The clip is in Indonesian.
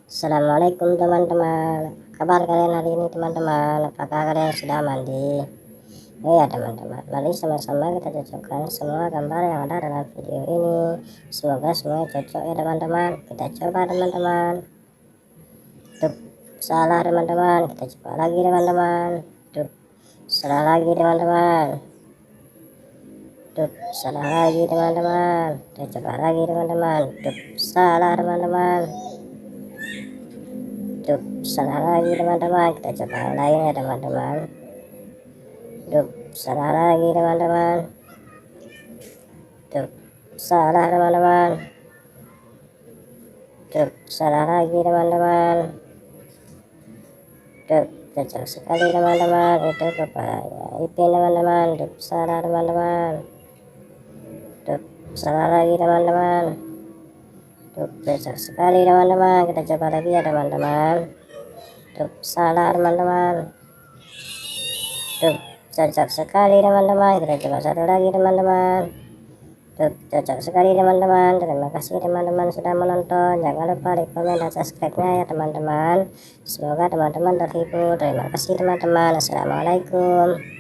Assalamualaikum teman-teman. Kabar kalian hari ini teman-teman? Apakah kalian sudah mandi? Oh ya teman-teman, mari sama-sama kita cocokkan semua gambar yang ada dalam video ini. Semoga semua cocok ya teman-teman. Kita coba teman-teman. Tuh, salah teman-teman. Kita coba lagi teman-teman. Tuh, salah lagi teman-teman. Tuh, salah lagi teman-teman. Kita coba lagi teman-teman. Tuh, salah teman-teman. Tuh, salah lagi teman-teman. Kita coba yang lain ya teman-teman. Tuh, salah lagi teman-teman. Tuh, salah teman-teman. Tuh, salah lagi teman-teman. Tuh, cocok sekali teman-teman. Itu kepalanya Ipin teman-teman. Tuh, salah teman-teman. Tuh, salah lagi teman-teman. Tuh, cocok sekali teman-teman. Kita coba lagi ya teman-teman. Tuh, salah teman-teman. Tuh, cocok sekali teman-teman. Kita coba satu lagi teman-teman. Tuh, cocok sekali teman-teman. Terima kasih teman-teman sudah menonton. Jangan lupa like, komen, dan subscribe-nya ya teman-teman. Semoga teman-teman terhibur. Terima kasih teman-teman. Assalamualaikum.